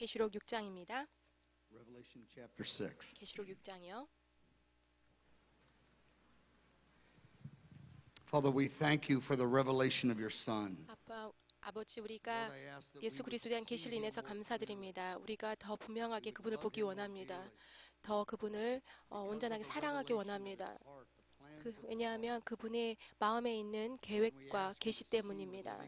계시록 6장입니다. Revelation chapter 6. 계시록 6장이요. Father, we thank you for the revelation of your Son. 아버지, 우리가 예수 그리스도에 대한 계시를 인해서 감사드립니다. 우리가 더 분명하게 그분을 보기 원합니다. 더 그분을 온전하게 사랑하기 원합니다. 왜냐하면 그분의 마음에 있는 계획과 계시 때문입니다.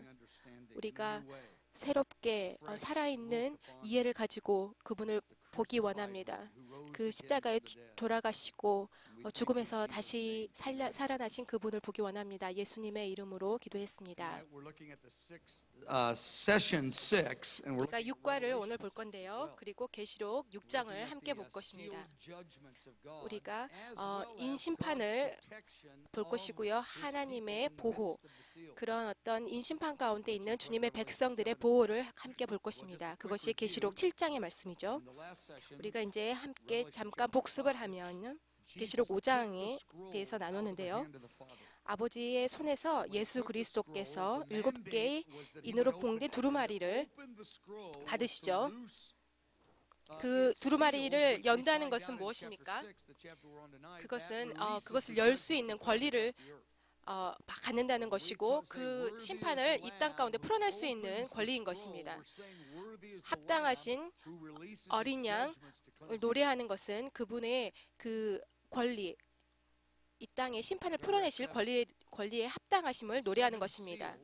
우리가 새롭게 살아있는 이해를 가지고 그분을 보기 원합니다. 그 십자가에 돌아가시고 죽음에서 다시 살아나신 그분을 보기 원합니다. 예수님의 이름으로 기도했습니다. 우리가 6과를 오늘 볼 건데요. 그리고 계시록 6장을 함께 볼 것입니다. 우리가 인심판을 볼 것이고요. 하나님의 보호, 그런 어떤 인심판 가운데 있는 주님의 백성들의 보호를 함께 볼 것입니다. 그것이 계시록 7장의 말씀이죠. 우리가 이제 함께 잠깐 복습을 하면 계시록 5장에 대해서 나누는데요. 아버지의 손에서 예수 그리스도께서 7개의 인으로 봉된 두루마리를 받으시죠. 그 두루마리를 연다는 것은 무엇입니까? 그것을 열 수 있는 권리를 갖는다는 것이고, 그 심판을 이 땅 가운데 풀어낼 수 있는 권리인 것입니다. 합당하신 어린 양을 노래하는 것은 그분의 그 권리, 이 땅의 심판을 풀어내실 권리에 합당하심을 노래하는 것입니다.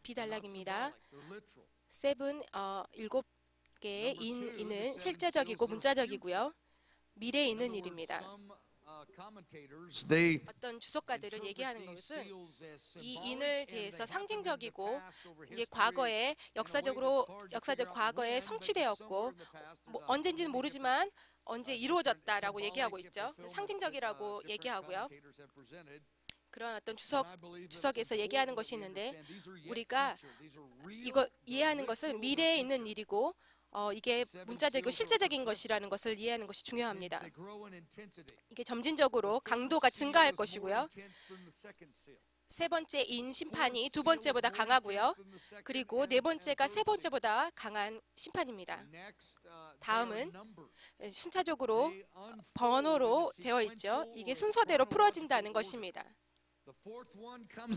비단락입니다. 일곱 개의 인은 실제적이고 문자적이고요. 미래에 있는 일입니다. 어떤 주석가들은 얘기하는 것은 이 인을 대해서 상징적이고 이제 과거에 역사적 과거에 성취되었고 언젠지는 모르지만 언제 이루어졌다라고 얘기하고 있죠. 상징적이라고 얘기하고요. 그런 어떤 주석에서 얘기하는 것이 있는데, 우리가 이거 이해하는 것은 미래에 있는 일이고 이게 문자적이고 실제적인 것이라는 것을 이해하는 것이 중요합니다. 이게 점진적으로 강도가 증가할 것이고요. 세 번째 인 심판이 두 번째보다 강하고요. 그리고 네 번째가 세 번째보다 강한 심판입니다. 다음은 순차적으로 번호로 되어 있죠. 이게 순서대로 풀어진다는 것입니다.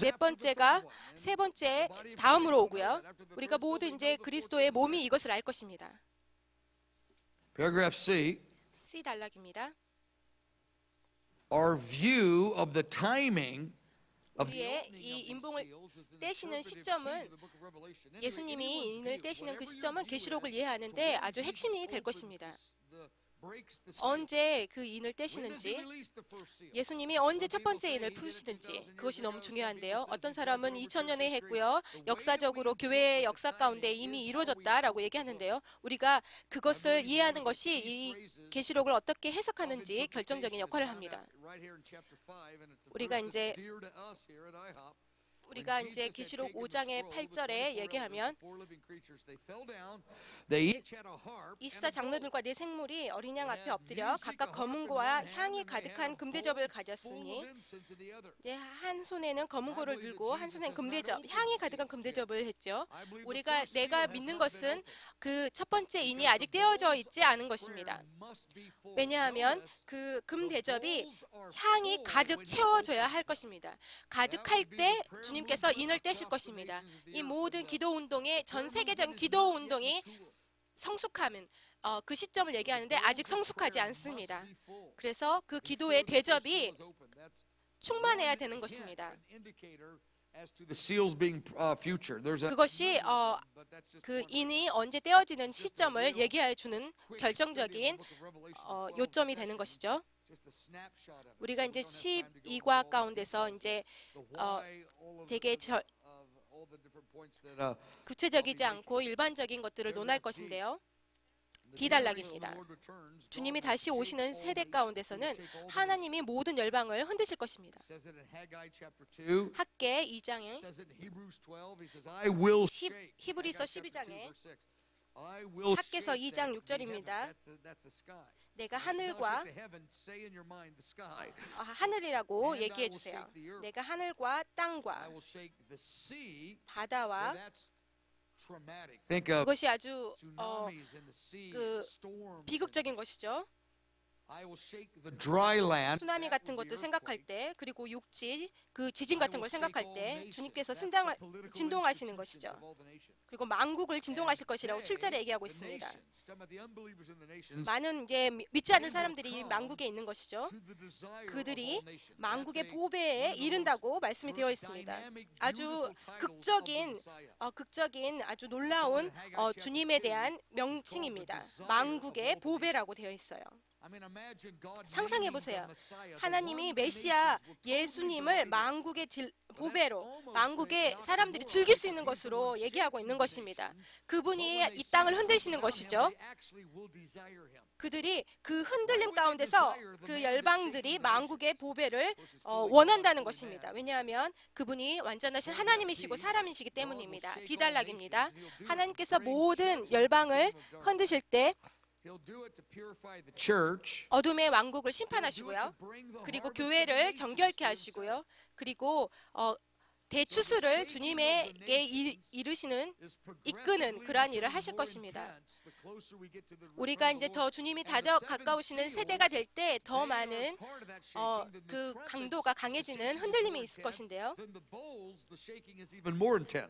네 번째가 세 번째 다음으로 오고요. 우리가 모두 이제 그리스도의 몸이 이것을 알 것입니다. Paragraph C 단락입니다. Our view of the timing 우리의 이 인봉을 떼시는 시점은, 예수님이 인을 떼시는 그 시점은 계시록을 이해하는데 아주 핵심이 될 것입니다. 언제 그 인을 떼시는지, 예수님이 언제 첫 번째 인을 푸시는지, 그것이 너무 중요한데요. 어떤 사람은 2000년에 했고요. 역사적으로 교회의 역사 가운데 이미 이루어졌다라고 얘기하는데요. 우리가 그것을 이해하는 것이 이 계시록을 어떻게 해석하는지 결정적인 역할을 합니다. 우리가 이제 계시록 5장의 8절에 얘기하면 24장로들과 네 생물이 어린 양 앞에 엎드려 각각 검은고와 향이 가득한 금대접을 가졌으니, 이제 한 손에는 검은고를 들고 한 손에는 금대접, 향이 가득한 금대접을 했죠. 내가 믿는 것은 그 첫 번째 인이 아직 떼어져 있지 않은 것입니다. 왜냐하면 그 금대접이 향이 가득 채워져야 할 것입니다. 가득할 때 주님께서 인을 떼실 것입니다. 이 모든 기도운동의, 전 세계적인 기도운동이 성숙하면 그 시점을 얘기하는데 아직 성숙하지 않습니다. 그래서 그 기도의 대접이 충만해야 되는 것입니다. 그것이 그 인이 언제 떼어지는 시점을 얘기해 주는 결정적인 요점이 되는 것이죠. 우리가 이제 12과 가운데서 이제 되게 구체적이지 않고 일반적인 것들을 논할 것인데요. D단락입니다. 주님이 다시 오시는 세대 가운데서는 하나님이 모든 열방을 흔드실 것입니다. 학개 2장에 히브리서 12장에 학개서 2장 6절입니다. 내가 하늘과 하늘이라고 얘기해 주세요. 내가 하늘과 땅과 바다와 Think of 그것이 아주 tsunamis in the sea, 그 storms. 비극적인 것이죠. I will shake the dry land. 수나미 같은 것도 생각할 때, 그리고 육지, 그 지진 같은 걸 생각할 때 주님께서 진동하시는 것이죠. 그리고 만국을 진동하실 것이라고 7절에 얘기하고 있습니다. 많은 이제 믿지 않는 사람들이 만국에 있는 것이죠. 그들이 만국의 보배에 이른다고 말씀이 되어 있습니다. 아주 극적인 아주 놀라운 주님에 대한 명칭입니다. 만국의 보배라고 되어 있어요. 상상해 보세요. 하나님이 메시아 예수님을 만국의 보배로, 만국의 사람들이 즐길 수 있는 것으로 얘기하고 있는 것입니다. 그분이 이 땅을 흔드시는 것이죠. 그들이 그 흔들림 가운데서 그 열방들이 만국의 보배를 원한다는 것입니다. 왜냐하면 그분이 완전하신 하나님이시고 사람이시기 때문입니다. 디달락입니다. 하나님께서 모든 열방을 흔드실 때 어둠의 왕국을 심판하시고요. 그리고 교회를 정결케 하시고요. 그리고 대추수를 주님에게 이끄는 그러한 일을 하실 것입니다. 우리가 이제 더 주님이 가까우시는 세대가 될 때 더 많은 그 강도가 강해지는 흔들림이 있을 것인데요.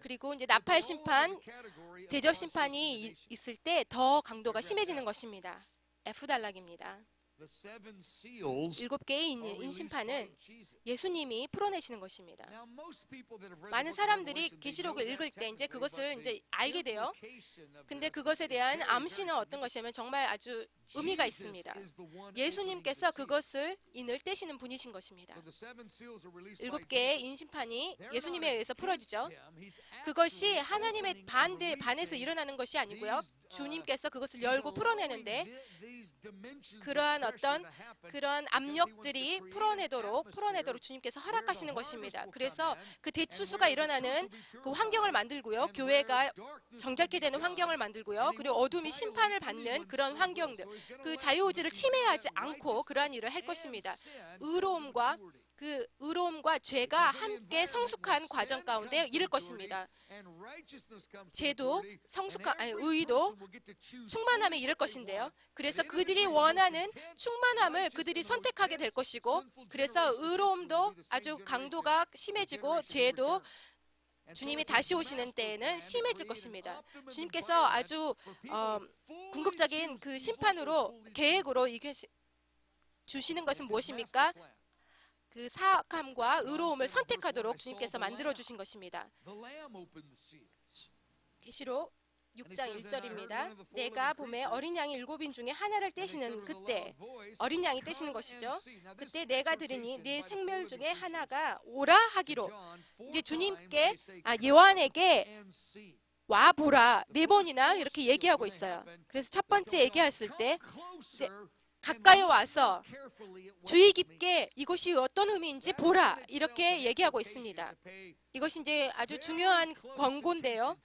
그리고 이제 나팔 심판, 대접 심판이 있을 때 더 강도가 심해지는 것입니다. F단락입니다. 7개의 인심판은 예수님이 풀어내시는 것입니다. 많은 사람들이 계시록을 읽을 때 이제 그것을 이제 알게 돼요. 근데 그것에 대한 암시는 어떤 것이냐면 정말 아주 의미가 있습니다. 예수님께서 그것을 인을 떼시는 분이신 것입니다. 7개의 인심판이 예수님에 의해서 풀어지죠. 그것이 하나님의 반에서 일어나는 것이 아니고요. 주님께서 그것을 열고 풀어내는데 그러한 그런 압력들이 풀어내도록 주님께서 허락하시는 것입니다. 그래서 그 대추수가 일어나는 그 환경을 만들고요. 교회가 정결케 되는 환경을 만들고요. 그리고 어둠이 심판을 받는 그런 환경들, 그 자유의지를 침해하지 않고 그러한 일을 할 것입니다. 의로움과 죄가 함께 성숙한 과정 가운데 이를 것입니다. 의도 충만함에 이를 것인데요. 그래서 그들이 원하는 충만함을 그들이 선택하게 될 것이고, 그래서 의로움도 아주 강도가 심해지고 죄도 주님이 다시 오시는 때에는 심해질 것입니다. 주님께서 아주 궁극적인 그 심판으로 계획으로 주시는 것은 무엇입니까? 그 사악함과 의로움을 선택하도록 주님께서 만들어 주신 것입니다. 계시록 6장 1절입니다. 내가 봄에 어린 양이 7인 중에 하나를 떼시는 그때, 어린 양이 떼시는 것이죠. 그때 내가 들으니 네 생멸 중에 하나가 오라 하기로, 이제 주님께 요한에게 와 보라 4번이나 이렇게 얘기하고 있어요. 그래서 첫 번째 얘기했을 때 이제 가까이 와서 주의 깊게 이것이 어떤 의미인지 보라 이렇게 얘기하고 있습니다. 이것이 이제 아주 중요한 권고인데요.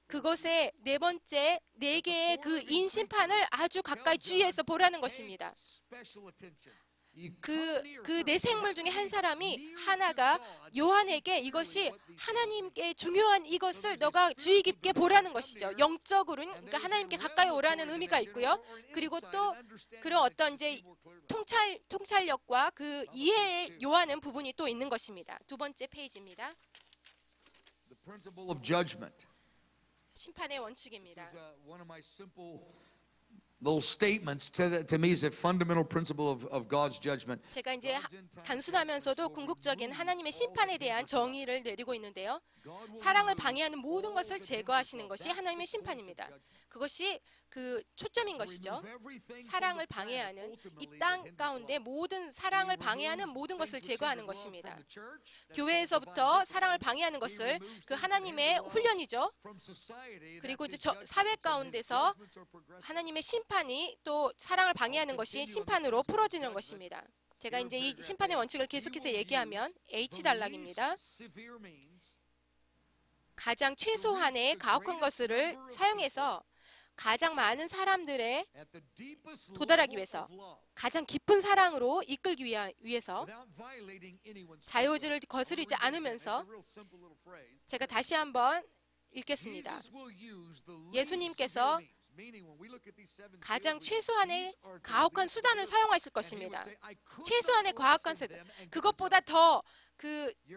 그것의 4번째 4개의 그 인심판을 아주 가까이 주의해서 보라는 것입니다. 그 내 생물 중에 한 사람이 하나가 요한에게 이것이 하나님께 중요한 이것을 너가 주의 깊게 보라는 것이죠. 영적으로는 그러니까 하나님께 가까이 오라는 의미가 있고요. 그리고 또 그런 어떤 이제 통찰력과 그 이해에 요하는 부분이 또 있는 것입니다. 2번째 페이지입니다. 심판의 원칙입니다. Little statements to me is a fundamental principle of God's judgment. 제가 이제 단순하면서도 궁극적인 하나님의 심판에 대한 정의를 내리고 있는데요. 사랑을 방해하는 모든 것을 제거하시는 것이 하나님의 심판입니다. 그것이 그 초점인 것이죠. 사랑을 방해하는 이 땅 가운데 모든 사랑을 방해하는 모든 것을 제거하는 것입니다. 교회에서부터 사랑을 방해하는 것을 그 하나님의 훈련이죠. 그리고 이제 사회 가운데서 하나님의 심판이 또 사랑을 방해하는 것이 심판으로 풀어지는 것입니다. 제가 이제 이 심판의 원칙을 계속해서 얘기하면 H단락입니다. 가장 최소한의 가혹한 것을 사용해서 가장 많은 사람들의 도달하기 위해서 가장 깊은 사랑으로 이끌기 위해서 자유의지를 거스르지 않으면서 제가 다시 한번 읽겠습니다. 예수님께서 가장 최소한의 가혹한 수단을 사용하실 것입니다. 최소한의 가혹한 수단. 그것보다 더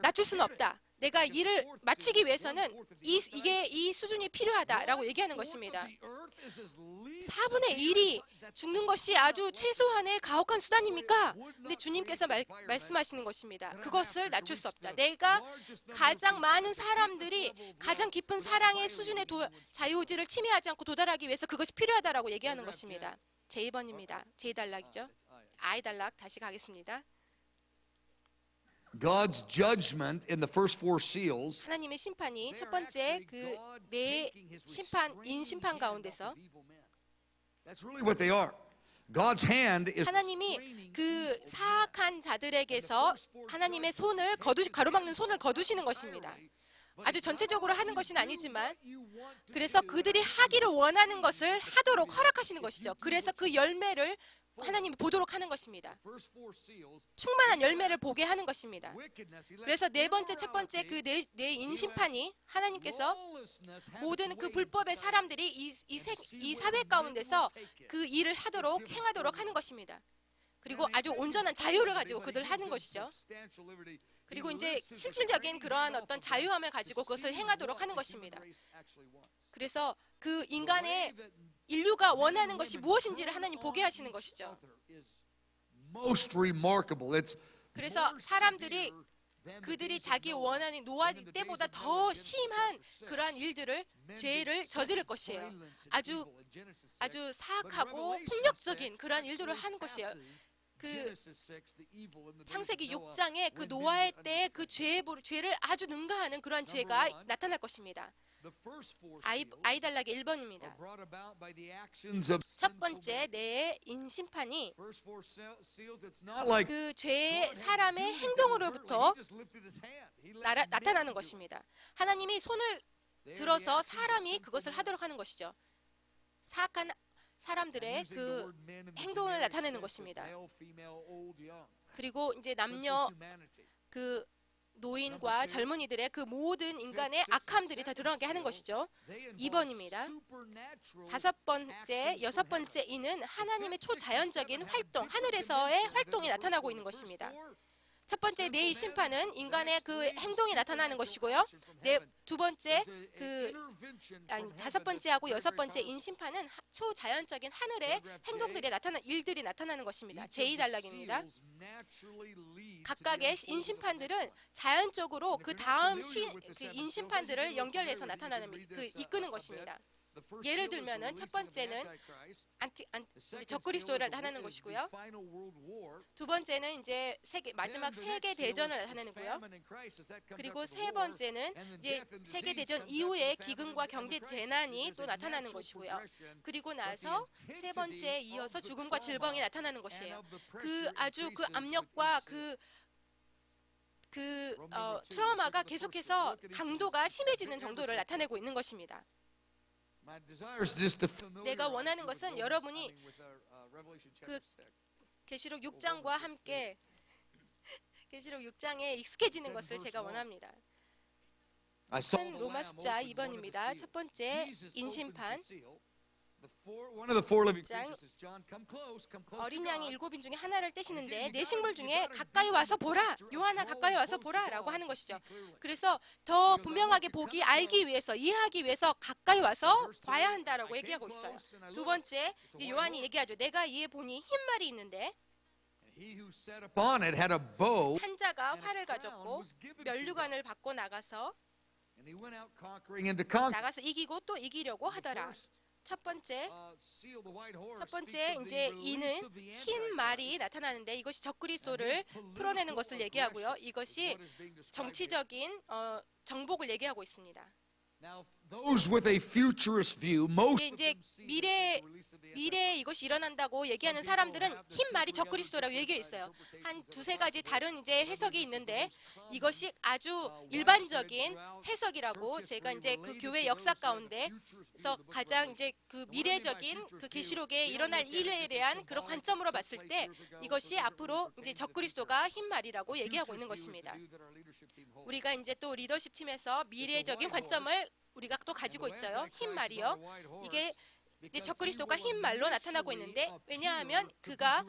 낮출 수는 없다. 내가 일을 마치기 위해서는 이 수준이 필요하다라고 얘기하는 것입니다. 4분의 1이 죽는 것이 아주 최소한의 가혹한 수단입니까? 근데 주님께서 말씀하시는 것입니다. 그것을 낮출 수 없다. 내가 가장 많은 사람들이 가장 깊은 사랑의 수준의 자유의지를 침해하지 않고 도달하기 위해서 그것이 필요하다라고 얘기하는 것입니다. 제2번입니다. 제2단락이죠. I 단락 다시 가겠습니다. God's judgment in the first four seals. 하나님의 심판이 첫 번째 네 심판 가운데서 That's really what they are. God's hand is 하나님이 그 사악한 자들에게서 하나님의 손을 가로막는 손을 거두시는 것입니다. 아주 전체적으로 하는 것은 아니지만 그래서 그들이 하기를 원하는 것을 하도록 허락하시는 것이죠. 그래서 그 열매를 하나님이 보도록 하는 것입니다. 충만한 열매를 보게 하는 것입니다. 그래서 첫 번째 그 네 인심판이 하나님께서 모든 그 불법의 사람들이 이 사회 가운데서 그 일을 행하도록 하는 것입니다. 그리고 아주 온전한 자유를 가지고 그들 하는 것이죠. 그리고 이제 실질적인 그러한 어떤 자유함을 가지고 그것을 행하도록 하는 것입니다. 그래서 그 인류가 원하는 것이 무엇인지를 하나님 보게 하시는 것이죠. 그래서 사람들이 그들이 자기 원하는 노아 때보다 더 심한 그러한 죄를 저지를 것이에요. 아주 사악하고 폭력적인 그러한 일들을 하는 것이에요. 그 창세기 6장에 그 노아의 때의 그 죄를 아주 능가하는 그러한 죄가 나타날 것입니다. 아이달락의 1번입니다. 첫 번째 내 인심판이 그 죄의 사람의 행동으로부터 나타나는 것입니다. 하나님이 손을 들어서 사람이 그것을 하도록 하는 것이죠. 사악한 사람들의 그 행동을 나타내는 것입니다. 그리고 이제 남녀 그 노인과 젊은이들의 그 모든 인간의 악함들이 다 드러나게 하는 것이죠. 2번입니다. 여섯 번째 이는 하나님의 초자연적인 활동, 하늘에서의 활동이 나타나고 있는 것입니다. 첫 번째 네 심판은 인간의 그 행동이 나타나는 것이고요. 다섯 번째하고 여섯 번째 인심판은 초자연적인 하늘의 일들이 나타나는 것입니다. 제2단락입니다. 각각의 인심판들은 자연적으로 그 다음 인심판들을 연결해서 이끄는 것입니다. 예를 들면은 첫 번째는 적그리스도를 나타내는 것이고요. 두 번째는 이제 마지막 세계 대전을 나타내고요. 그리고 세 번째는 이제 세계 대전 이후의 기근과 경제 재난이 또 나타나는 것이고요. 그리고 나서 세 번째에 이어서 죽음과 질병이 나타나는 것이에요. 그 압력과 트라우마가 계속해서 강도가 심해지는 정도를 나타내고 있는 것입니다. 내가 원하는 것은 여러분이 그 계시록 6장과 함께 계시록 6장에 익숙해지는 것을 제가 원합니다. 로마 숫자 2번입니다. 첫 번째 인심판. 어린 양이 7인 중에 하나를 떼시는데 내 식물 중에 가까이 와서 보라. 요한아 가까이 와서 보라 라고 하는 것이죠. 그래서 더 분명하게 알기 위해서 이해하기 위해서 가까이 와서 봐야 한다라고 얘기하고 있어요. 두 번째 요한이 얘기하죠. 내가 이에 보니 흰 말이 있는데 한 자가 활을 가졌고 면류관을 받고 나가서 이기고 또 이기려고 하더라. 첫 번째 이제 이는 흰 말이 나타나는데 이것이 적그리스도를 풀어내는 것을 얘기하고요. 이것이 정치적인 정복을 얘기하고 있습니다. 이제 미래에 이것이 일어난다고 얘기하는 사람들은 흰 말이 적그리스도라고 얘기해 있어요. 한 두세 가지 다른 이제 해석이 있는데 이것이 아주 일반적인 해석이라고 제가 이제 그 교회 역사 가운데서 가장 이제 그 미래적인 그 계시록에 일어날 일에 대한 그런 관점으로 봤을 때 이것이 앞으로 이제 적그리스도가 흰 말이라고 얘기하고 있는 것입니다. 우리가 이제 또 리더십 팀에서 미래적인 관점을 우리가 또 가지고 있죠. 흰 말이요. 이게 이제 적그리스도가 흰 말로 나타나고 있는데 왜냐하면 그가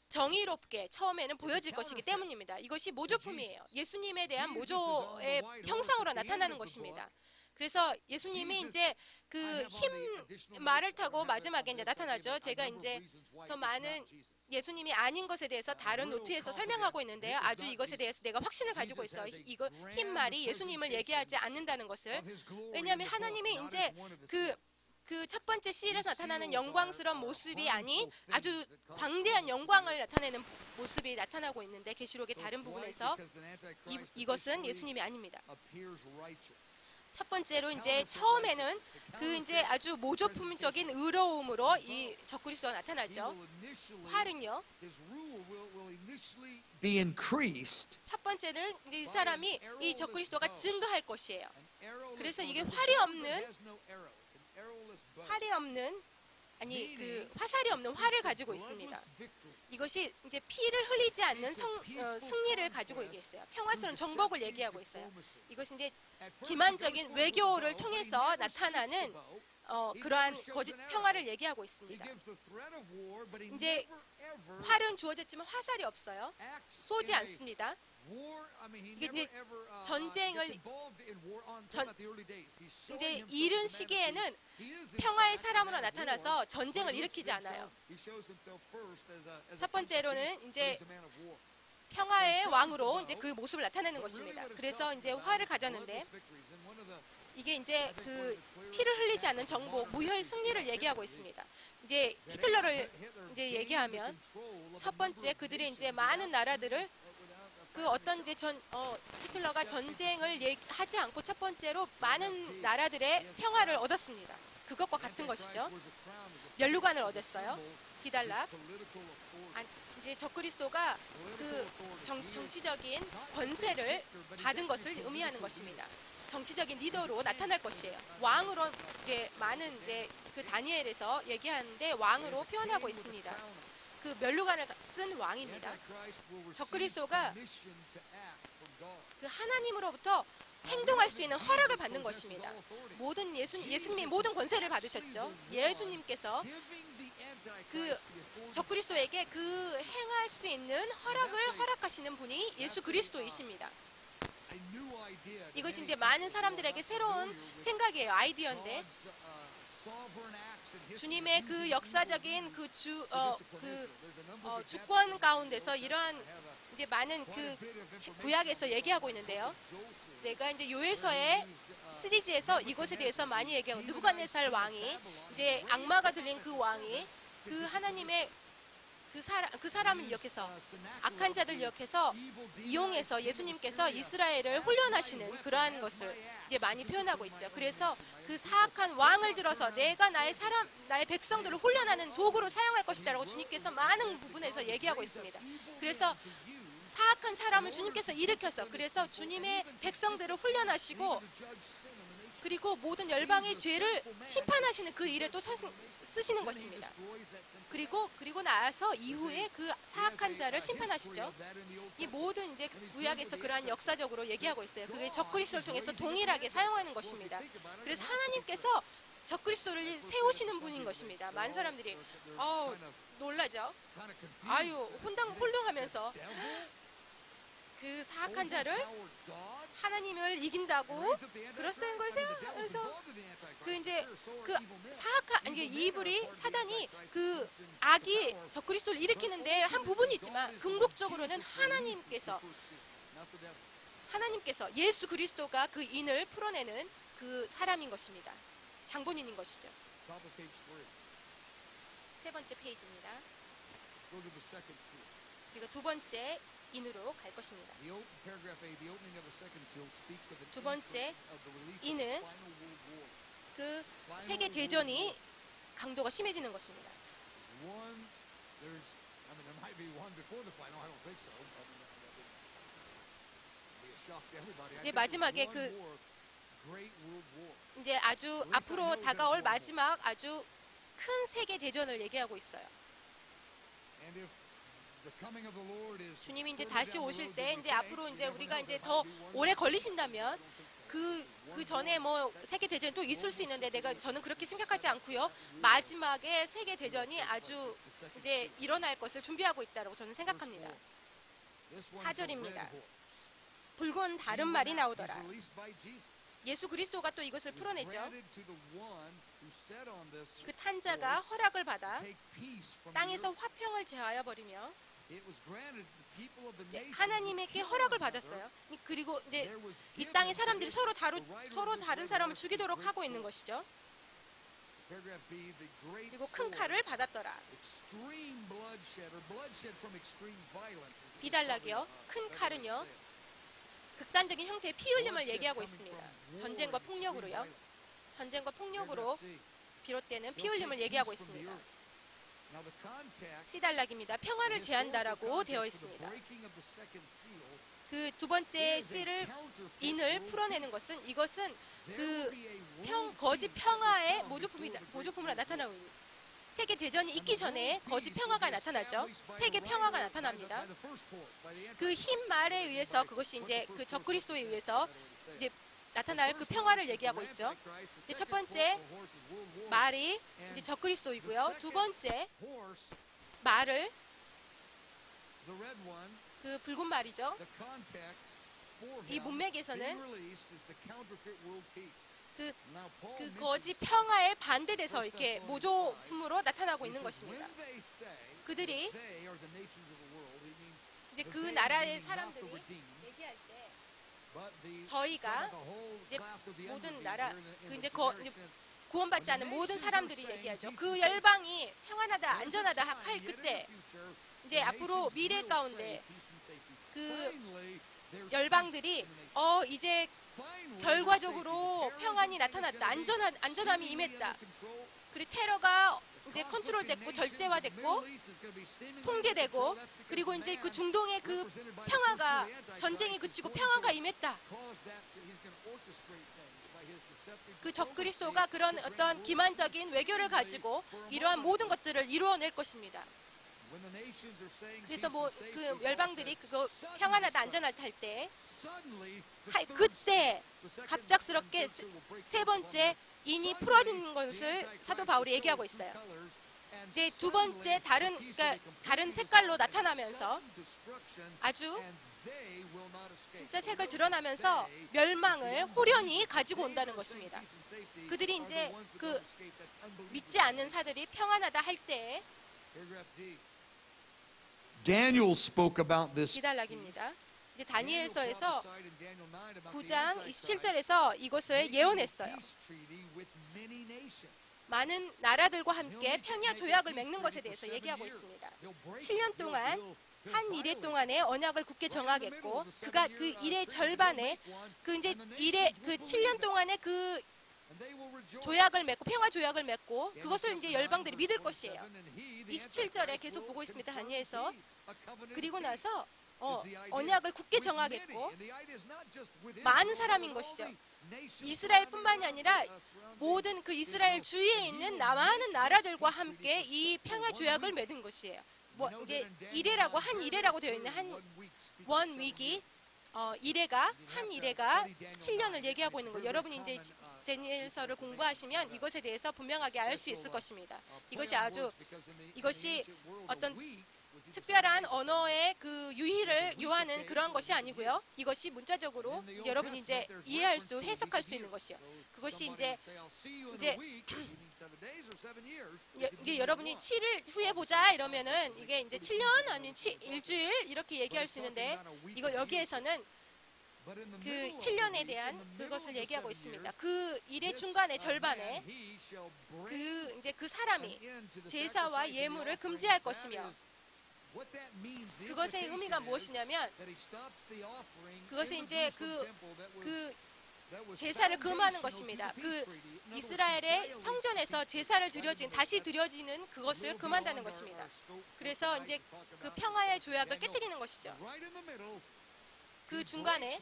정의롭게 처음에는 보여질 것이기 때문입니다. 이것이 모조품이에요. 예수님에 대한 모조의 형상으로 나타나는 것입니다. 그래서 예수님이 이제 그 흰 말을 타고 마지막에 이제 나타나죠. 제가 이제 더 많은 예수님이 아닌 것에 대해서 다른 노트에서 설명하고 있는데요. 아주 이것에 대해서 내가 확신을 가지고 있어요. 이거 흰 말이 예수님을 얘기하지 않는다는 것을. 왜냐하면 하나님이 이제 그 첫 번째 시일에서 나타나는 영광스러운 모습이 아닌 아주 광대한 영광을 나타내는 모습이 나타나고 있는데 계시록의 다른 부분에서 이것은 예수님이 아닙니다. 첫 번째로 이제 처음에는 그 이제 아주 모조품적인 의로움으로 이 적그리스도가 나타나죠. 활은요. be increased. 첫 번째는 이제 이 사람이 이 적그리스도가 증거할 것이에요. 그래서 이게 활이 없는 아니 그 화살이 없는 활을 가지고 있습니다. 이것이 이제 피를 흘리지 않는 승리를 가지고 얘기했어요. 평화스러운 정복을 얘기하고 있어요. 이것이 이제 기만적인 외교를 통해서 나타나는 그러한 거짓 평화를 얘기하고 있습니다. 이제 활은 주어졌지만 화살이 없어요. 쏘지 않습니다. 이게 이제 전쟁을 이제 이른 시기에는 평화의 사람으로 나타나서 전쟁을 일으키지 않아요. 첫 번째로는 이제 평화의 왕으로 이제 그 모습을 나타내는 것입니다. 그래서 이제 활을 가졌는데 이게 이제 그 피를 흘리지 않는 정복, 무혈 승리를 얘기하고 있습니다. 이제 히틀러를 이제 얘기하면 첫 번째 그들이 이제 많은 나라들을 그 어떤 이제 히틀러가 전쟁을 하지 않고 첫 번째로 많은 나라들의 평화를 얻었습니다. 그것과 같은 것이죠. 면류관을 얻었어요. 디달락. 이제 적그리스도가 그 정치적인 권세를 받은 것을 의미하는 것입니다. 정치적인 리더로 나타날 것이에요. 왕으로 이제 많은 이제 그 다니엘에서 얘기하는데 왕으로 표현하고 있습니다. 그 면류관을 쓴 왕입니다. 적그리스도가 그 하나님으로부터 행동할 수 있는 허락을 받는 것입니다. 모든 예수님이 모든 권세를 받으셨죠. 예수님께서 그 적그리스도에게 그 행할 수 있는 허락을 허락하시는 분이 예수 그리스도이십니다. 이것이 이제 많은 사람들에게 새로운 생각이에요. 아이디어인데 주님의 그 역사적인 주권 가운데서 이러한 이제 많은 그 구약에서 얘기하고 있는데요. 내가 이제 요엘서의 시리즈에서 이것에 대해서 많이 얘기하고 느부갓네살 왕이 이제 악마가 들린 그 왕이 그 하나님의 그 사람을 이역해서 악한 자들 이역해서 이용해서 예수님께서 이스라엘을 훈련하시는 그러한 것을 이제 많이 표현하고 있죠. 그래서 그 사악한 왕을 들어서 내가 나의 백성들을 훈련하는 도구로 사용할 것이다라고 주님께서 많은 부분에서 얘기하고 있습니다. 그래서 사악한 사람을 주님께서 일으켜서 그래서 주님의 백성들을 훈련하시고 그리고 모든 열방의 죄를 심판하시는 그 일에 또 쓰시는 것입니다. 그리고 나서 이후에 그 사악한 자를 심판하시죠. 이 모든 이제 구약에서 그러한 역사적으로 얘기하고 있어요. 그게 적그리스도를 통해서 동일하게 사용하는 것입니다. 그래서 하나님께서 적그리스도를 세우시는 분인 것입니다. 많은 사람들이 놀라죠. 아유 혼동하면서 그 사악한 자를 하나님을 이긴다고 그렇다는 것이에요. 그래서 그 이제 그 사악한 이게 이불이 사단이 그 악이 적그리스도를 일으키는데 한 부분이지만 궁극적으로는 하나님께서 예수 그리스도가 그 인을 풀어내는 그 사람인 것입니다. 장본인인 것이죠. 세 번째 페이지입니다. 우리가 두 번째 인으로 갈 것입니다. 두 번째 인은 그 세계 대전이 강도가 심해지는 것입니다. 이제 마지막에 그 이제 아주 앞으로 다가올 마지막 아주 큰 세계 대전을 얘기하고 있어요. 주님이 이제 다시 오실 때 이제 앞으로 이제 우리가 이제 더 오래 걸리신다면 그 전에 뭐 세계 대전이 또 있을 수 있는데 저는 그렇게 생각하지 않고요. 마지막에 세계 대전이 아주 이제 일어날 것을 준비하고 있다고 저는 생각합니다. 4절입니다. 붉은 다른 말이 나오더라. 예수 그리스도가 또 이것을 풀어내죠. 그 탄자가 허락을 받아 땅에서 화평을 제하여 버리며 하나님에게 허락을 받았어요. 그리고 이제 이 땅의 사람들이 서로 다른 사람을 죽이도록 하고 있는 것이죠. 그리고 큰 칼을 받았더라. 비달락이요. 큰 칼은요. 극단적인 형태의 피 흘림을 얘기하고 있습니다. 전쟁과 폭력으로요. 전쟁과 폭력으로 비롯되는 피 흘림을 얘기하고 있습니다. 시달락입니다. 평화를 제한다라고 되어 있습니다. 그 두 번째 인을 풀어내는 것은 이것은 거짓 평화의 모조품으로 나타나고 있습니다. 세계 대전이 있기 전에 거짓 평화가 나타나죠. 세계 평화가 나타납니다. 그 흰 말에 의해서 그것이 이제 그 적그리스도에 의해서 이제 나타날 그 평화를 얘기하고 있죠. 이제 첫 번째 말이 이제 적그리스도이고요. 두 번째 말을 그 붉은 말이죠. 이 문맥에서는 그 거짓 평화에 반대돼서 이렇게 모조품으로 나타나고 있는 것입니다. 그들이 이제 그 나라의 사람들이 얘기할 때 저희가 이제 모든 나라 이제 구원받지 않은 모든 사람들이 얘기하죠. 그 열방이 평안하다, 안전하다 할 그때 이제 앞으로 미래 가운데 그 열방들이 이제 결과적으로 평안이 나타났다. 안전함이 임했다. 그리고 테러가 이제 컨트롤됐고 절제화됐고 통제되고 그리고 이제 그 중동의 그 평화가 전쟁이 그치고 평화가 임했다. 그 적그리스도가 그런 어떤 기만적인 외교를 가지고 이러한 모든 것들을 이루어낼 것입니다. 그래서 그 열방들이 그거 평안하다 안전하다 할 때 그때 갑작스럽게 세 번째 인이 풀어지는 것을 사도 바울이 얘기하고 있어요. 이제 두 번째 다른 색깔로 나타나면서 아주 진짜 색을 드러나면서 멸망을 호련히 가지고 온다는 것입니다. 그들이 이제 그 믿지 않는 사들이 평안하다 할 때 Daniel spoke about this. 기달락입니다. 이제 다니엘서에서 9장 27절에서 이것을 예언했어요. 많은 나라들과 함께 평야 조약을 맺는 것에 대해서 얘기하고 있습니다. 7년 동안 한 일해 동안에 언약을 굳게 정하겠고 그가 그 일의 절반에 그 이제 일의 그 7년 동안에 그 조약을 맺고 평화 조약을 맺고 그것을 이제 열방들이 믿을 것이에요. 27절에 계속 보고 있습니다. 다니엘서. 그리고 나서 언약을 굳게 정하겠고 많은 사람인 것이죠. 이스라엘뿐만이 아니라 모든 그 이스라엘 주위에 있는 많은 나라들과 함께 이 평화 조약을 맺은 것이에요. 이제 이래라고 한 이래라고 되어 있는 한 원 위기 한 이래가 7년을 얘기하고 있는 거예요. 여러분이 이제 다니엘서를 공부하시면 이것에 대해서 분명하게 알 수 있을 것입니다. 이것이 어떤 특별한 언어의 그 유희를 요하는 그러한 것이 아니고요. 이것이 문자적으로 여러분이 이제 이해할 수, 해석할 수 있는 것이요. 그것이 이제 여러분이 7일 후에 보자 이러면은 이게 이제 7년 아니면 일주일 이렇게 얘기할 수 있는데 여기에서는 그 7년에 대한 그것을 얘기하고 있습니다. 그 일의 중간에 절반에 그 사람이 제사와 예물을 금지할 것이며 그것의 의미가 무엇이냐면 그것이 이제 그 제사를 금하는 것입니다. 그 이스라엘의 성전에서 제사를 다시 드려지는 그것을 금한다는 것입니다. 그래서 이제 그 평화의 조약을 깨뜨리는 것이죠. 그 중간에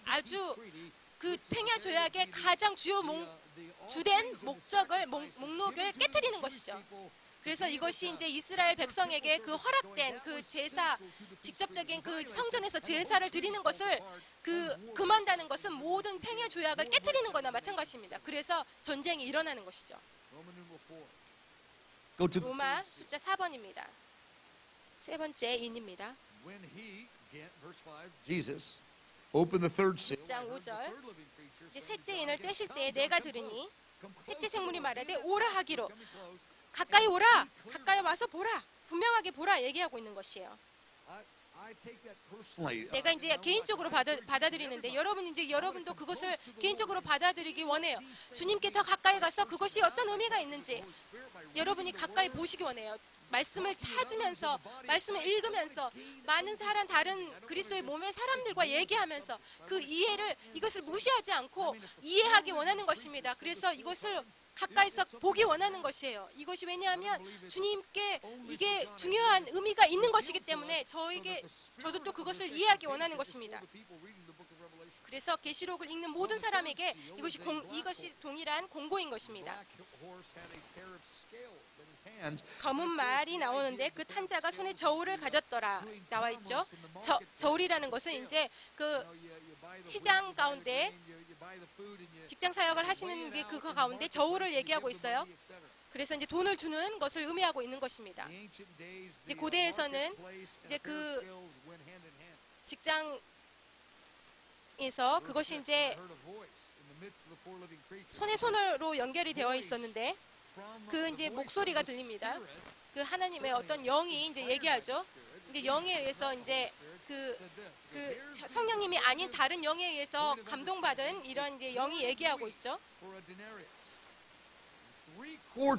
아주 그 평야 조약의 가장 주된 목록을 깨뜨리는 것이죠. 그래서 이것이 이제 이스라엘 백성에게 그 허락된 그 제사, 직접적인 그 성전에서 제사를 드리는 것을 금한다는 것은 모든 팽의 조약을 깨트리는 거나 마찬가지입니다. 그래서 전쟁이 일어나는 것이죠. Go to 로마 숫자 4번입니다. 세 번째 인입니다. when he, verse 5, Jesus opened the third seal. 6장 5절. 이제 셋째 인을 떼실 때에 내가 들으니 셋째 생물이 말하되 오라 하기로, 가까이 오라, 가까이 와서 보라, 분명하게 보라 얘기하고 있는 것이에요. I take that personally. 내가 이제 개인적으로 받아들이는데 여러분도 그것을 개인적으로 받아들이기 원해요. 주님께 더 가까이 가서 그것이 어떤 의미가 있는지 여러분이 가까이 보시기 원해요. 말씀을 찾으면서, 말씀을 읽으면서, 많은 다른 그리스도의 몸의 사람들과 얘기하면서 그 이것을 무시하지 않고 이해하기 원하는 것입니다. 그래서 이것을 가까이서 보기 원하는 것이에요. 이것이 왜냐하면 주님께 이게 중요한 의미가 있는 것이기 때문에 저도 또 그것을 이해하기 원하는 것입니다. 그래서 계시록을 읽는 모든 사람에게 이것이 동일한 공고인 것입니다. 검은 말이 나오는데 그 탄 자가 손에 저울을 가졌더라 나와 있죠. 저울이라는 것은 이제 그 시장 가운데 직장 사역을 하시는 게 그거 가운데 저울을 얘기하고 있어요. 그래서 이제 돈을 주는 것을 의미하고 있는 것입니다. 이제 고대에서는 이제 그 직장에서 그것이 이제 손에 손으로 연결이 되어 있었는데 그 이제 목소리가 들립니다. 그 하나님의 어떤 영이 이제 얘기하죠. 이제 영에 의해서 이제 그 성령님이 아닌 다른 영에 의해서 감동받은 이런 이제 영이 얘기하고 있죠.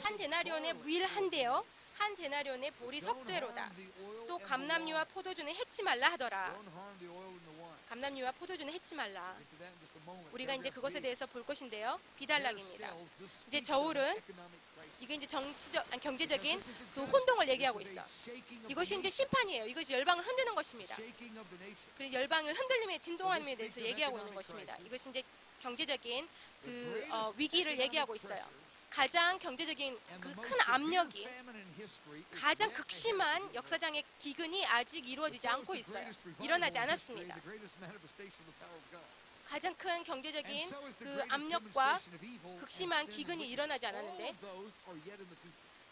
한 데나리온의 밀 한 대요. 한 데나리온의 보리 석되로다. 또 감람류와 포도주는 해치 말라 하더라. 감람류와 포도주는 해치 말라. 우리가 이제 그것에 대해서 볼 것인데요. 비달락입니다. 이제 저울은 이게 이제 경제적인 그 혼동을 얘기하고 있어. 이것이 이제 심판이에요. 이것이 열방을 흔드는 것입니다. 그리고 열방을 흔들림에 진동함에 대해서 얘기하고 있는 것입니다. 이것이 이제 경제적인 위기를 얘기하고 있어요. 가장 경제적인 그 큰 압력이 가장 극심한 역사장의 기근이 아직 이루어지지 않고 있어요. 일어나지 않았습니다. 가장 큰 경제적인 그 압력과 극심한 기근이 일어나지 않았는데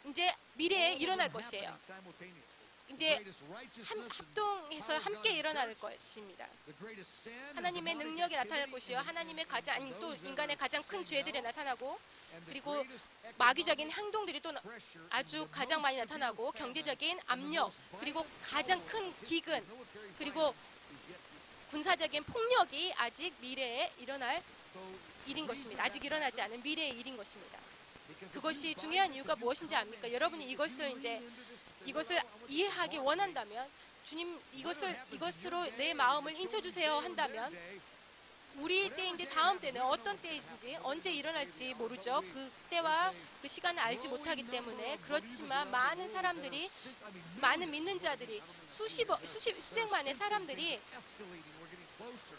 이제 미래에 일어날 것이에요. 이제 합동해서 함께 일어날 것입니다. 하나님의 능력이 나타날 것이요, 하나님의 또 인간의 가장 큰 죄들이 나타나고, 그리고 마귀적인 행동들이 또 아주 가장 많이 나타나고, 경제적인 압력, 그리고 가장 큰 기근, 그리고 군사적인 폭력이 아직 미래에 일어날 일인 것입니다. 아직 일어나지 않은 미래의 일인 것입니다. 그것이 중요한 이유가 무엇인지 압니까? 여러분이 이것을 이해하기 원한다면, 주님 이것으로 내 마음을 인쳐주세요 한다면, 우리 때인지 다음 때는 어떤 때이신지 언제 일어날지 모르죠. 그 때와 그 시간을 알지 못하기 때문에. 그렇지만 많은 사람들이, 많은 믿는 자들이, 수백만의 사람들이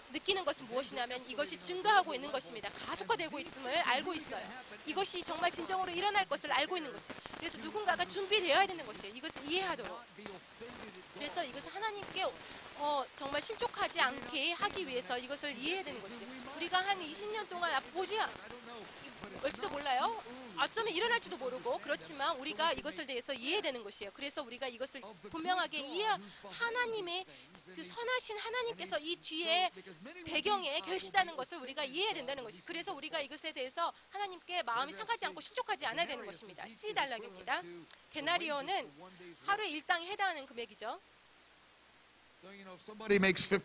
느끼는 것은 무엇이냐면 이것이 증가하고 있는 것입니다. 가속화되고 있음을 알고 있어요. 이것이 정말 진정으로 일어날 것을 알고 있는 것이에요. 그래서 누군가가 준비되어야 되는 것이에요. 이것을 이해하도록. 그래서 이것을 하나님께 정말 실족하지 않게 하기 위해서 이것을 이해해야 되는 것이에요. 우리가 한 20년 동안 보지 올지도 몰라요. 어쩌면 일어날지도 모르고, 그렇지만 우리가 이것을 대해서 이해해야 되는 것이에요. 그래서 우리가 이것을 분명하게 하나님의 그 선하신 하나님께서 이 뒤에 배경에 계시다는 것을 우리가 이해해야 된다는 것이. 그래서 우리가 이것에 대해서 하나님께 마음이 상하지 않고 실족하지 않아야 되는 것입니다. C달락입니다. 데나리온은 하루에 일당에 해당하는 금액이죠.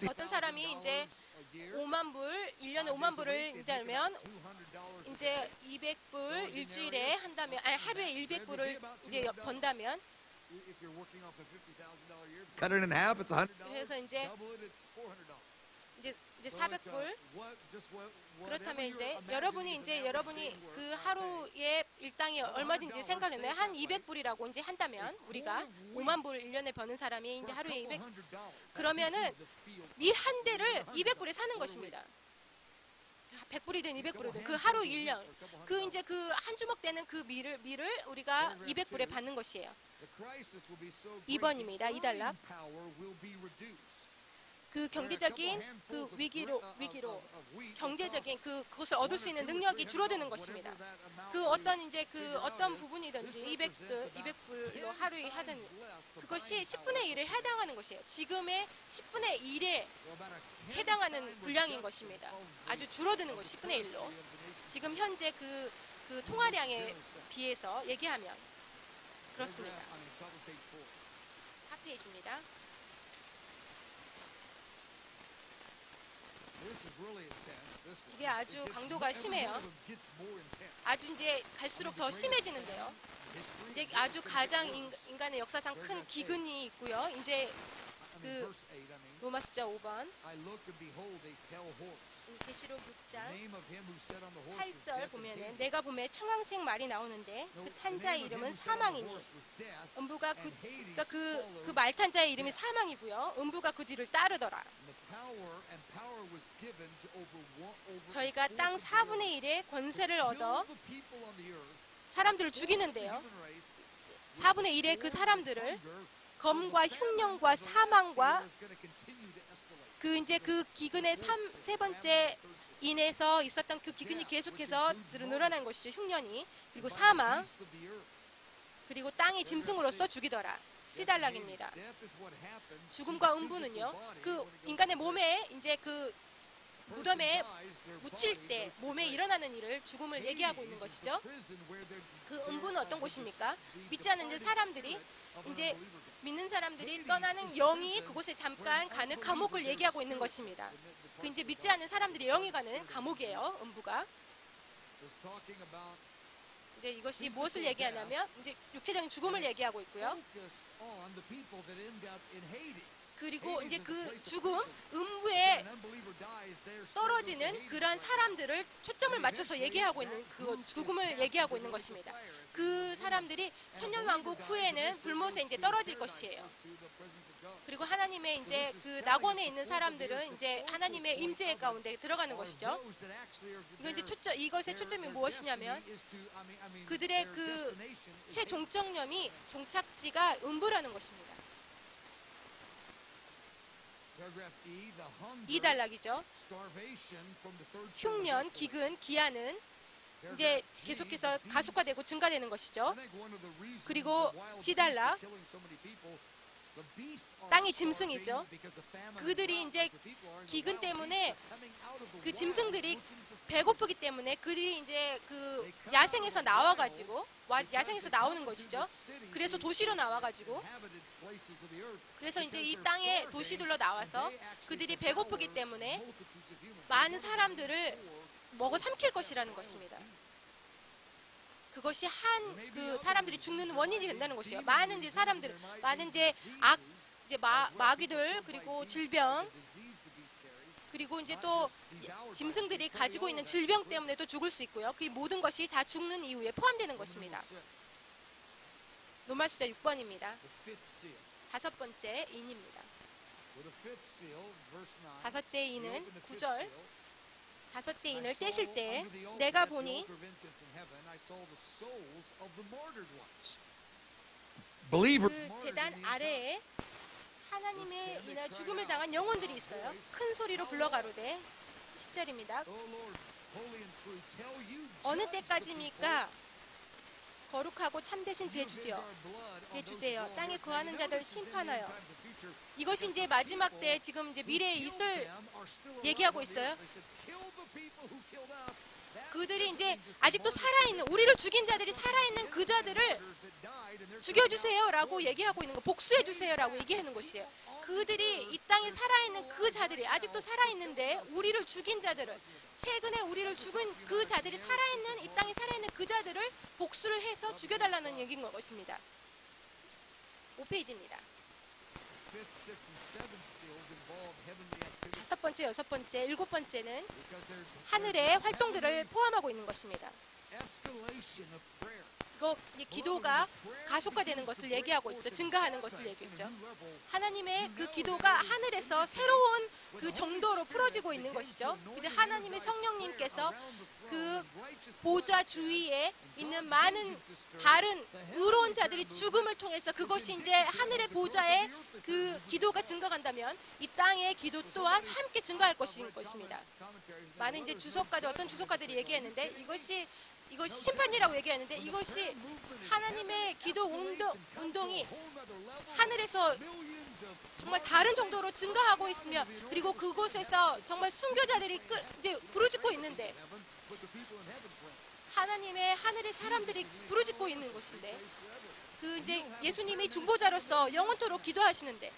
어떤 사람이 이제 5만 불, 1년에 5만 불을 내면 이제 200불 일주일에 한다면, 아니 하루에 200불을 이제 번다면, Cut it in half, it's $100. 그래서 이제 400불. 그렇다면 이제 여러분이 그 하루에 일당이 얼마든지 생각했나요? 한 200불이라고 이제 한다면, 우리가 5만 불 1년에 버는 사람이 이제 하루에 200, 그러면은 밀 한 대를 200불에 사는 것입니다. 100불이든 200불이든 그 하루 1년 그 이제 그 한 주먹 되는 그 밀을 우리가 200불에 받는 것이에요. 2번입니다. 2달락. 그 경제적인 그 위기로 경제적인 그것을 얻을 수 있는 능력이 줄어드는 것입니다. 그 어떤 이제 그 어떤 부분이든지 200불로 하루에 하든 그것이 10분의 1에 해당하는 것이에요. 지금의 10분의 1에 해당하는 분량인 것입니다. 아주 줄어드는 것 10분의 1로. 지금 현재 그 통화량에 비해서 얘기하면 그렇습니다. 4페이지입니다. 이게 아주 강도가 심해요. 아주 이제 갈수록 더 심해지는데요. 이제 아주 가장 인간의 역사상 큰 기근이 있고요. 이제 그 로마 숫자 5번 계시록 6장 8절 보면은 내가 보매 청황색 말이 나오는데 그 탄자의 이름은 사망이니 음부가 그러니까 그 말탄자의 이름이 사망이고요. 음부가 그 뒤를 따르더라. 저희가 땅 4분의 1의 권세를 얻어 사람들을 죽이는데요. 4분의 1의 그 사람들을 검과 흉년과 사망과 그 이제 그 기근의 세 번째 인해서 있었던 그 기근이 계속해서 늘어난 것이죠. 흉년이 그리고 사망 그리고 땅의 짐승으로서 죽이더라. C달락입니다. 죽음과 음부는요. 그 인간의 몸에 이제 그 무덤에 묻힐 때 몸에 일어나는 일을 죽음을 얘기하고 있는 것이죠. 그 음부는 어떤 곳입니까? 믿지 않는 이제 사람들이 이제 믿는 사람들이 떠나는 영이 그곳에 잠깐 가는 감옥을 얘기하고 있는 것입니다. 그 이제 믿지 않는 사람들이 영이 가는 감옥이에요. 음부가. 이제 이것이 무엇을 얘기하냐면 이제 육체적인 죽음을 얘기하고 있고요. 그리고 이제 그 죽음, 음부에 떨어지는 그러한 사람들을 초점을 맞춰서 얘기하고 있는 그 죽음을 얘기하고 있는 것입니다. 그 사람들이 천년왕국 후에는 불못에 이제 떨어질 것이에요. 그리고 하나님의 이제 그 낙원에 있는 사람들은 이제 하나님의 임재 가운데 들어가는 것이죠. 이것의 초점이 무엇이냐면 그들의 그 최종적념이 종착지가 음부라는 것입니다. 2달락이죠. 흉년, 기근, 기한은 이제 계속해서 가속화되고 증가되는 것이죠. 그리고 G달락, 땅의 짐승이죠. 그들이 이제 기근 때문에 그 짐승들이 배고프기 때문에 그들이 이제 그 야생에서 나와가지고 야생에서 나오는 것이죠. 그래서 도시로 나와가지고 그래서 이제 이 땅의 도시들로 나와서 그들이 배고프기 때문에 많은 사람들을 먹어 삼킬 것이라는 것입니다. 그것이 그 사람들이 죽는 원인이 된다는 것이에요. 많은 이제 사람들, 많은 이제 마귀들 그리고 질병 그리고 이제 또 짐승들이 가지고 있는 질병 때문에 또 죽을 수 있고요. 그 모든 것이 다 죽는 이유에 포함되는 것입니다. 로마 숫자 6번입니다. 5번째 인입니다. 5째 인은 9절 5째 인을 떼실 때 내가 보니 그 제단 아래에 하나님의 인하 죽음을 당한 영혼들이 있어요. 큰 소리로 불러가로되 10절입니다. 어느 때까지입니까? 거룩하고 참되신 대주제여 땅에 거하는 자들 심판하여. 이것이 이제 마지막 때 지금 이제 미래에 있을 얘기하고 있어요. 그들이 이제 아직도 살아있는 우리를 죽인 자들이 살아있는 그 자들을 죽여주세요라고 얘기하고 있는 거, 복수해주세요라고 얘기하는 것이에요. 그들이 이 땅에 살아있는 그 자들이 아직도 살아있는데 우리를 죽인 자들을 최근에 우리를 죽은 그 자들이 살아있는 이 땅에 살아있는 그 자들을 복수를 해서 죽여달라는 얘기인 것입니다. 5페이지입니다. 5번째, 6번째, 7번째는 하늘의 활동들을 포함하고 있는 것입니다. 이거 이제 기도가 가속화되는 것을 얘기하고 있죠. 증가하는 것을 얘기했죠. 하나님의 그 기도가 하늘에서 새로운 그 정도로 풀어지고 있는 것이죠. 근데 하나님의 성령님께서 그 보좌 주위에 있는 많은 다른 의로운 자들이 죽음을 통해서 그것이 이제 하늘의 보좌에 그 기도가 증가간다면 이 땅의 기도 또한 함께 증가할 것입니다. 많은 이제 주석가들, 어떤 주석가들이 얘기했는데 이것이 심판이라고 얘기하는데 이것이 하나님의 기도 운동이 하늘에서 정말 다른 정도로 증가하고 있으며 그리고 그곳에서 정말 순교자들이 이제 부르짖고 있는데 하나님의 하늘의 사람들이 부르짖고 있는 것인데 그 이제 예수님이 중보자로서 영원토록 기도하시는데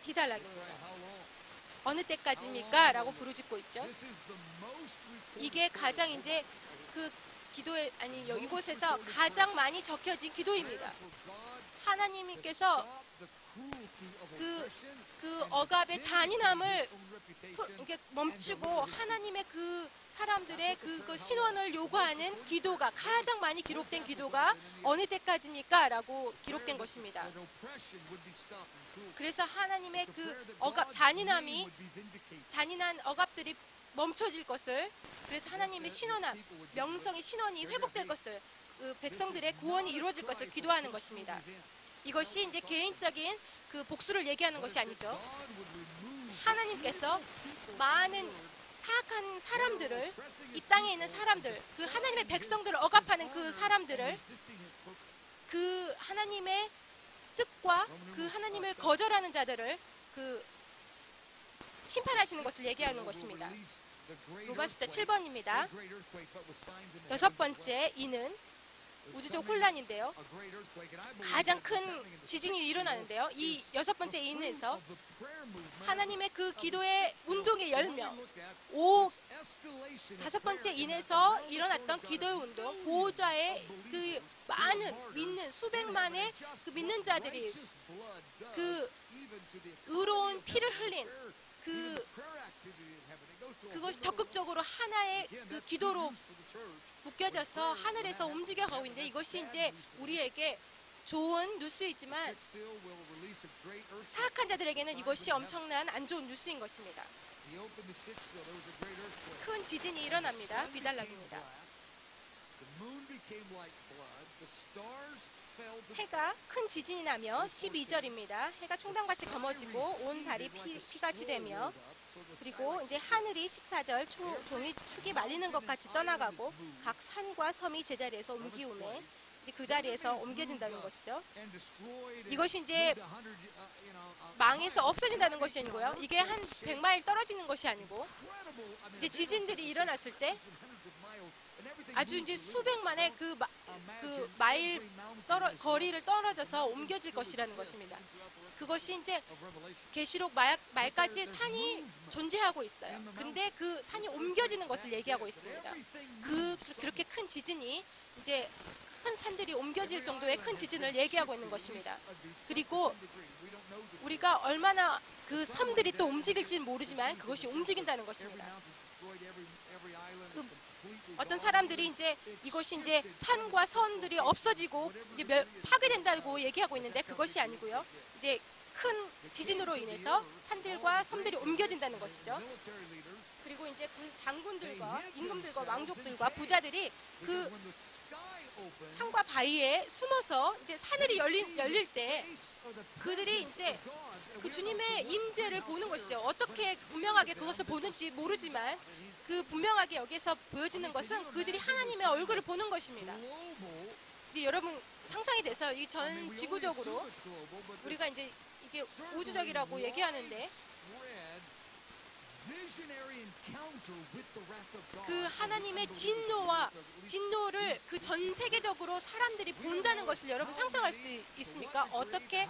디달락입니다. 어느 때까지입니까? 라고 부르짖고 있죠. 이게 가장 이제 그 기도에 아니 이곳에서 가장 많이 적혀진 기도입니다. 하나님께서 그 억압의 잔인함을 이렇게 멈추고 하나님의 그 사람들의 그 신원을 요구하는 기도가 가장 많이 기록된 기도가 어느 때까지입니까? 라고 기록된 것입니다. 그래서 하나님의 그 억압, 잔인한 억압들이 멈춰질 것을, 그래서 하나님의 신원함, 명성의 신원이 회복될 것을, 그 백성들의 구원이 이루어질 것을 기도하는 것입니다. 이것이 이제 개인적인 그 복수를 얘기하는 것이 아니죠. 하나님께서 많은 사악한 사람들을, 이 땅에 있는 사람들, 그 하나님의 백성들을 억압하는 그 사람들을, 그 하나님의 뜻과 그 하나님을 거절하는 자들을 그 심판하시는 것을 얘기하는 것입니다. 로마 숫자 7번입니다. 여섯 번째 이는 우주적 혼란인데요. 가장 큰 지진이 일어나는데요. 이 여섯 번째 인에서 하나님의 그 기도의 운동의 열명, 다섯 번째 인에서 일어났던 기도의 운동, 보호자의 그 많은 믿는 수백만의 그 믿는 자들이 그 의로운 피를 흘린 그것이 적극적으로 하나의 그 기도로 묶여져서 하늘에서 움직여가고 있는데 이것이 이제 우리에게 좋은 뉴스이지만 사악한 자들에게는 이것이 엄청난 안 좋은 뉴스인 것입니다. 큰 지진이 일어납니다. 비달락입니다. 해가 큰 지진이 나며 12절입니다. 해가 총당같이 검어지고 온 달이 피같이 되며 그리고 이제 하늘이 14절 종이 축이 말리는 것 같이 떠나가고 각 산과 섬이 제자리에서 옮기우매 그 자리에서 옮겨진다는 것이죠. 이것이 이제 망해서 없어진다는 것이 아니고요. 이게 한 100마일 떨어지는 것이 아니고 이제 지진들이 일어났을 때 아주 이제 수백만의 그 마일 거리를 떨어져서 옮겨질 것이라는 것입니다. 그것이 이제 계시록 말까지 산이 존재하고 있어요. 근데 그 산이 옮겨지는 것을 얘기하고 있습니다. 그렇게 큰 지진이 이제 큰 산들이 옮겨질 정도의 큰 지진을 얘기하고 있는 것입니다. 그리고 우리가 얼마나 그 섬들이 또 움직일지는 모르지만 그것이 움직인다는 것입니다. 어떤 사람들이 이제 이것이 이제 산과 섬들이 없어지고 이제 파괴된다고 얘기하고 있는데 그것이 아니고요. 이제 큰 지진으로 인해서 산들과 섬들이 옮겨진다는 것이죠. 그리고 이제 장군들과 임금들과 왕족들과 부자들이 그 산과 바위에 숨어서 이제 하늘이 열릴 때 그들이 이제 그 주님의 임재를 보는 것이죠. 어떻게 분명하게 그것을 보는지 모르지만 그 분명하게 여기서 보여지는 것은 그들이 하나님의 얼굴을 보는 것입니다. 이제 여러분 상상이 돼서 이 전 지구적으로 우리가 이제 이게 우주적이라고 얘기하는데 그 하나님의 진노를 그 전 세계적으로 사람들이 본다는 것을 여러분 상상할 수 있습니까? 어떻게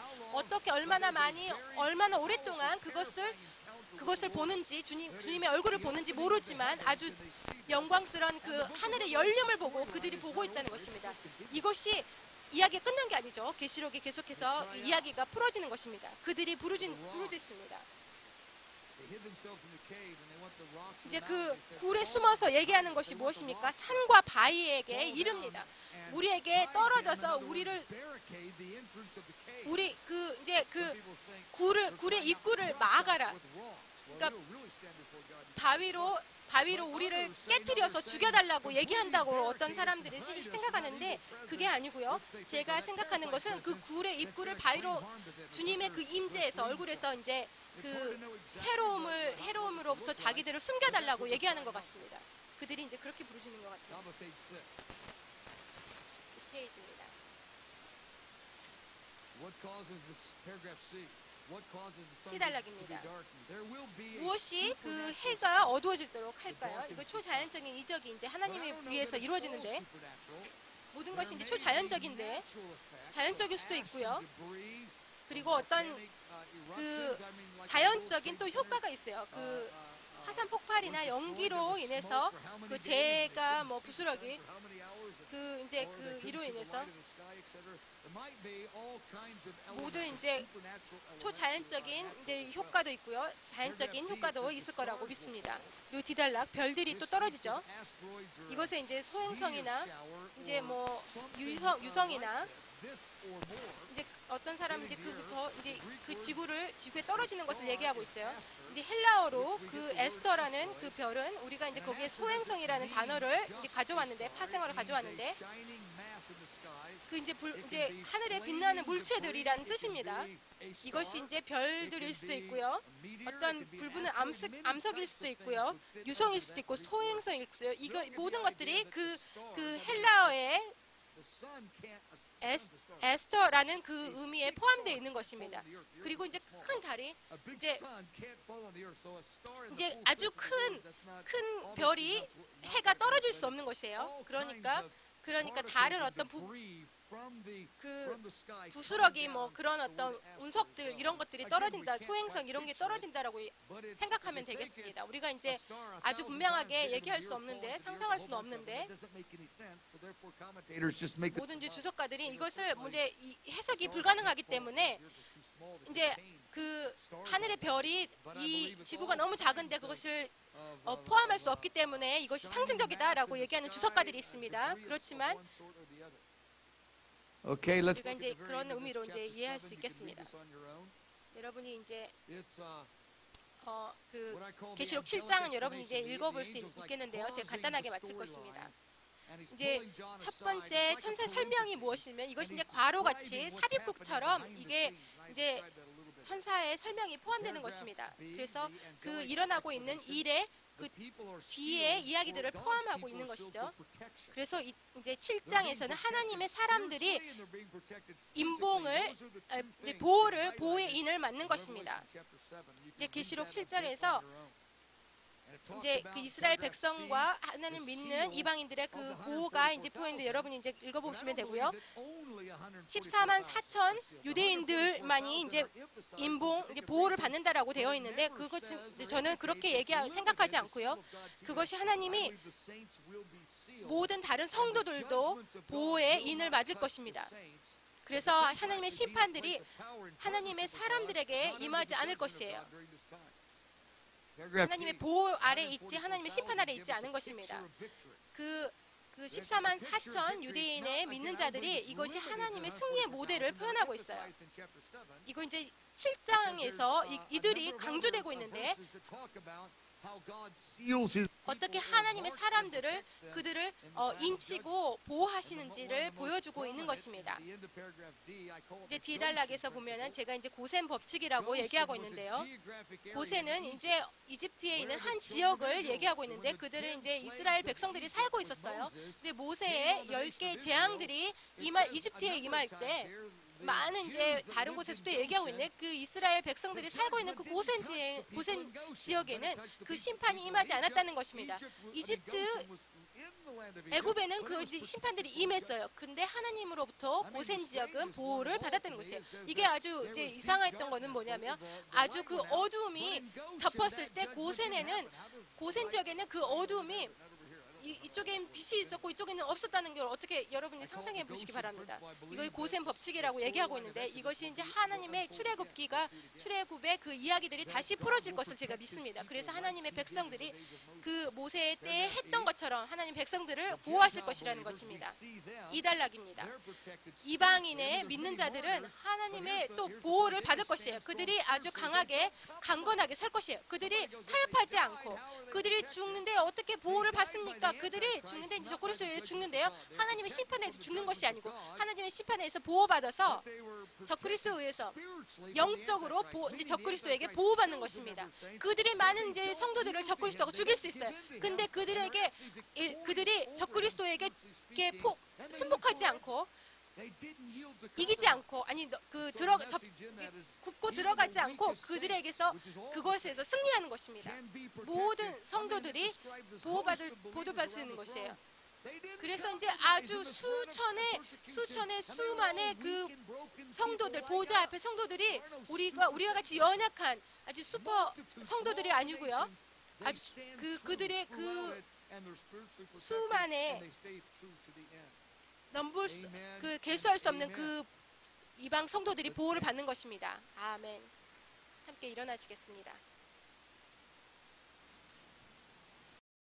얼마나 오랫동안 그것을 보는지 주님의 얼굴을 보는지 모르지만 아주 영광스러운 그 하늘의 열림을 보고 그들이 보고 있다는 것입니다. 이것이 이야기가 끝난 게 아니죠. 계시록이 계속해서 이야기가 풀어지는 것입니다. 그들이 부르짖습니다. 이제 그 굴에 숨어서 얘기하는 것이 무엇입니까? 산과 바위에게 이릅니다. 우리에게 떨어져서 우리 그 이제 그 굴의 입구를 막아라. 그러니까 바위로 우리를 깨뜨려서 죽여달라고 얘기한다고 어떤 사람들이 생각하는데 그게 아니고요. 제가 생각하는 것은 그 굴의 입구를 바위로 주님의 그 임재에서 얼굴에서 이제 그 해로움으로부터 자기들을 숨겨달라고 얘기하는 것 같습니다. 그들이 이제 그렇게 부르시는 것 같아요. 2페이지입니다. C단락입니다. 무엇이 그 해가 어두워지도록 할까요? 이거 초자연적인 이적이 이제 하나님에 의해서 이루어지는데 모든 것이 이제 초자연적인데 자연적일 수도 있고요. 그리고 어떤 그 자연적인 또 효과가 있어요. 그 화산 폭발이나 연기로 인해서 그 재가 뭐 부스러기 그 이제 그 이로 인해서 모든 이제 초자연적인 이제 효과도 있고요. 자연적인 효과도 있을 거라고 믿습니다. 그리고 D단락 별들이 또 떨어지죠. 이것에 이제 소행성이나 이제 뭐 유성이나 이제 어떤 사람은 이제 그 지구에 떨어지는 것을 얘기하고 있죠. 이제 헬라어로 그 에스터라는 그 별은 우리가 이제 거기에 소행성이라는 단어를 이제 가져왔는데 파생어를 가져왔는데 그 이제 하늘에 빛나는 물체들이라는 뜻입니다. 이것이 이제 별들일 수도 있고요. 어떤 불붙는 암석일 수도 있고요. 유성일 수도 있고 소행성일 수도 있고요. 이거 모든 것들이 그 헬라어의 에스터라는 그 의미에 포함되어 있는 것입니다. 그리고 이제 큰 달이 이제 아주 큰 별이 해가 떨어질 수 없는 것이에요. 그러니까 다른 어떤 부스러기 뭐 그런 어떤 운석들 이런 것들이 떨어진다, 소행성 이런 게 떨어진다라고 생각하면 되겠습니다. 우리가 이제 아주 분명하게 얘기할 수 없는데 상상할 수는 없는데 모든 이제 주석가들이 이것을 이제 해석이 불가능하기 때문에 이제 그 하늘의 별이 이 지구가 너무 작은데 그것을 포함할 수 없기 때문에 이것이 상징적이다라고 얘기하는 주석가들이 있습니다. 그렇지만 우리가 이제 그런 의미로 이제 이해할 수 있겠습니다. 여러분이 이제 그 계시록 7장은 여러분이 이제 읽어볼 수 있겠는데요. 제가 간단하게 마칠 것입니다. 이제 첫 번째 천사의 설명이 무엇이면 이것이 이제 과로같이 삽입국처럼 이게 이제 천사의 설명이 포함되는 것입니다. 그래서 그 일어나고 있는 일에 그 뒤에 이야기들을 포함하고 있는 것이죠. 그래서 이제 7장에서는 하나님의 사람들이 보호의 인을 맡는 것입니다. 이제 계시록 7절에서 이제 그 이스라엘 백성과 하나님을 믿는 이방인들의 그 보호가 이제 표현돼 여러분이 이제 읽어보시면 되고요. 14만 4천 유대인들만이 이제 이제 보호를 받는다라고 되어 있는데 그것 저는 그렇게 생각하지 않고요. 그것이 하나님이 모든 다른 성도들도 보호의 인을 맞을 것입니다. 그래서 하나님의 심판들이 하나님의 사람들에게 임하지 않을 것이에요. 하나님의 보호 아래 있지 하나님의 심판 아래 있지 않은 것입니다. 그 14만 4천 유대인의 믿는 자들이 이것이 하나님의 승리의 모델을 표현하고 있어요. 이거 이제 7장에서 이들이 강조되고 있는데 어떻게 하나님의 사람들을 그들을 인치고 보호하시는지를 보여주고 있는 것입니다. 이제 D단락에서 보면은 제가 이제 고센 법칙이라고 얘기하고 있는데요. 고센은 이제 이집트에 있는 한 지역을 얘기하고 있는데 그들은 이제 이스라엘 백성들이 살고 있었어요. 근데 모세의 10개의 재앙들이 이집트에 임할 때 많은 이제 다른 곳에서도 얘기하고 있는데 그 이스라엘 백성들이 살고 있는 그 고센 지역에는 그 심판이 임하지 않았다는 것입니다. 애굽에는 그 심판들이 임했어요. 그런데 하나님으로부터 고센 지역은 보호를 받았다는 것이에요. 이게 아주 이제 이상했던 거는 뭐냐면 아주 그 어두움이 덮었을 때 고센 지역에는 그 어두움이 이쪽엔 빛이 있었고 이쪽에는 없었다는 걸 어떻게 여러분이 상상해 보시기 바랍니다. 이거 고셈 법칙이라고 얘기하고 있는데 이것이 이제 하나님의 출애굽의 그 이야기들이 다시 풀어질 것을 제가 믿습니다. 그래서 하나님의 백성들이 그 모세 때에 했던 것처럼 하나님 백성들을 보호하실 것이라는 것입니다. 이단락입니다. 이방인의 믿는 자들은 하나님의 또 보호를 받을 것이에요. 그들이 아주 강하게 강건하게 설 것이에요. 그들이 타협하지 않고 그들이 죽는데 어떻게 보호를 받습니까? 그들이 죽는데 이제 적그리스도에 죽는데요. 하나님의 심판에서 죽는 것이 아니고 하나님의 심판에서 보호받아서 적그리스도에 의해서 영적으로 이제 적그리스도에게 보호받는 것입니다. 그들이 많은 이제 성도들을 적그리스도가 죽일 수 있어요. 근데 그들이 적그리스도에게 순복하지 않고 이기지 않고 굽고 들어가지 않고 그들에게서 그것에서 승리하는 것입니다. 모든 성도들이 보호받을 수 있는 것이에요. 그래서 이제 아주 수만의 그 성도들 보호자 앞에 성도들이 우리와 같이 연약한 아주 슈퍼 성도들이 아니고요. 아주 그들의 그 수만의 개수할 수 없는 그 이방 성도들이 보호를 받는 것입니다. 아멘. 함께 일어나시겠습니다.